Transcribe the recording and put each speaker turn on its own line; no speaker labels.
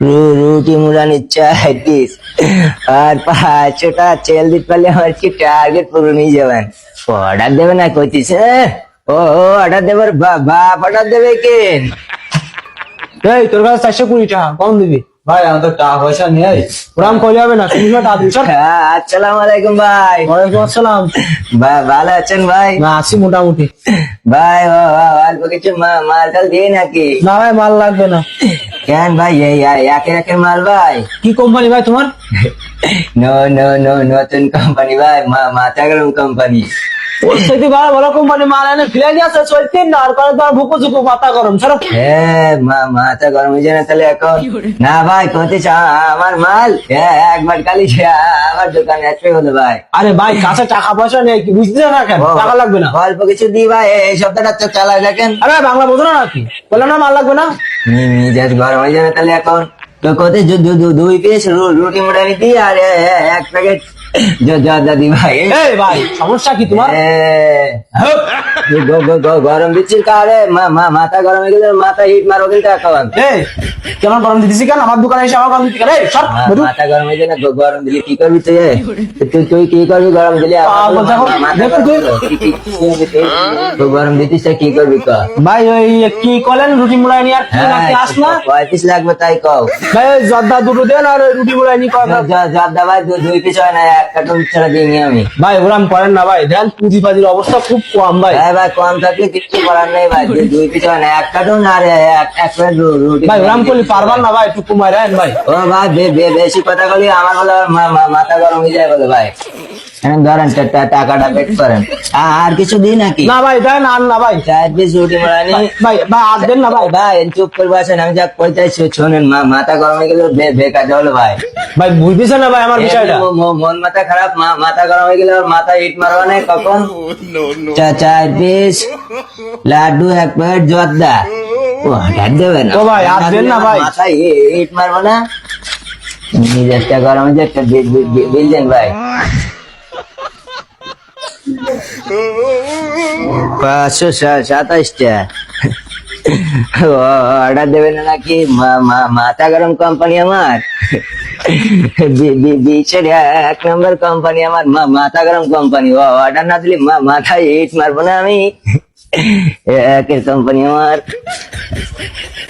রুটি মুড়া নিচ্ছে 30 আর 500টা চেল দিতে পারলে আমার কি টার্গেট পূরণ হয়ে যাবেন। অর্ডার দেবে না কইতিছে। ও অর্ডার দেবার বাপ অর্ডার দেবে কেন?
এই তোর কাছে 420 টাকা কম দিবি।
ভাই আমাদের টাকা পয়সা নেই।
ওরাম কইলে হবে না, তুমি টাকা দিবি সর।
আসসালামু আলাইকুম ভাই।
ওয়ালাইকুম আসসালাম।
ভাই ভালো আছেন ভাই?
না আছি মোটামুটি।
ভাই অল্প কিছু মাল টাল দিয়ে নাকি?
না ভাই মাল লাগবে না।
কেন ভাই এই একের একের মাল ভাই?
কি কোম্পানি ভাই তোমার?
নো নো নো নতুন কোম্পানি ভাই, মাথা গরম কোম্পানি।
ওর সাথে ভালো ভালো কোম্পানি মাল এনে ফিরে আছে চলতে না, আর কারণ তোমার ভুকো ঝুকো মাথা গরম সর।
হ্যাঁ মাথা গরম হয়ে যায় না তাহলে এখন? না ভাই কতিস আমার মাল একবার কালি আমার দোকানে আসবে হলো ভাই।
আরে ভাই কাছে টাকা পয়সা নেই কি বুঝতে না কেন? টাকা লাগবে না।
অল্প কিছু দি ভাই, এই সপ্তাহটা তো চালায় দেখেন।
আরে বাংলা বোঝো না নাকি? বললাম না মাল লাগবে না।
মিজাজ গরম হয়ে যাবে তাহলে এখন। তো কত 2 পিস রুটি মুড়া নিতি আর 1 প্যাকেট জর্দা দি ভাই।
এই ভাই সমস্যা কি তোমার?
গরম দিচ্ছিস কারে? মাথা গরম হয়ে গেলে মাথা হিট মারো কিন্তু এখন।
এই কেমন গরম দিতেছি কেন? আমার দোকানে এসে আমার গরম দিতে কেন? এই সর বধু।
মাথা গরম হয়ে যায় না, গরম দিলে কি করবি তুই? তুই কি করবি গরম দিলে? গরম দিতিস কি করবি ক?
ভাই ওই কি কলেন রুটি মুড়াই নি আর কি নাকি আস না?
35 লাগবে তাই কও।
ভাই ওই জর্দা দুটো দেন আর ওই রুটি মুড়াই নি কয়।
জর্দা ভাই 2 পিস হয় না, 1 কার্টুন ছাড়া দিইনি আমি।
ভাই ওরাম করেন না ভাই, দেন পুঁজি পাজির অবস্থা খুব কম ভাই।
হ্যাঁ ভাই কম থাকলে কিছু করার নেই ভাই, 2 পিস হয় না, 1 কার্টুন আর 1 প্লেট রুটি।
ভাই ওরাম করলে পারবার না ভাই, একটু কমাই দেন ভাই।
ও ভাই বেশি কথা বলি আমার বলে মাথা গরম হয়ে যায় বলে ভাই। ধরেন টাকাটা পেট করেন। আর কিছু দিই নাকি?
না ভাই দেন আর না ভাই।
4 পিস রুটি মারানি
ভাই ভাই আর দেন না ভাই।
ভাই চুপ করবো আছেন, আমি যা কইতেছি শোনেন। মাথা গরম হয়ে গেলে বেকার হলো ভাই।
ভাই বুঝতেছেন না ভাই আমার বিষয়টা।
মন মাথা খারাপ, মাথা গরম হয়ে গেলে মাথা হিট মারবা না কখন? 4 পিস লাড্ডু 1 প্লেট জর্দা। ও হাত দেবে না
ও ভাই আর দেন না ভাই।
মাথা হিট মারবো না, নিজেরটা গরম হয়ে যায়। একটা বিল দেন ভাই। 527টা অর্ডার দেবেন নাকি? মাথা গরম কোম্পানি আমার, বিশ্বের 1 নম্বর কোম্পানি আমার, মাথা গরম কোম্পানি। অর্ডার না দিলে মাথায় হিট মারবো না আমি। একের কোম্পানি আমার।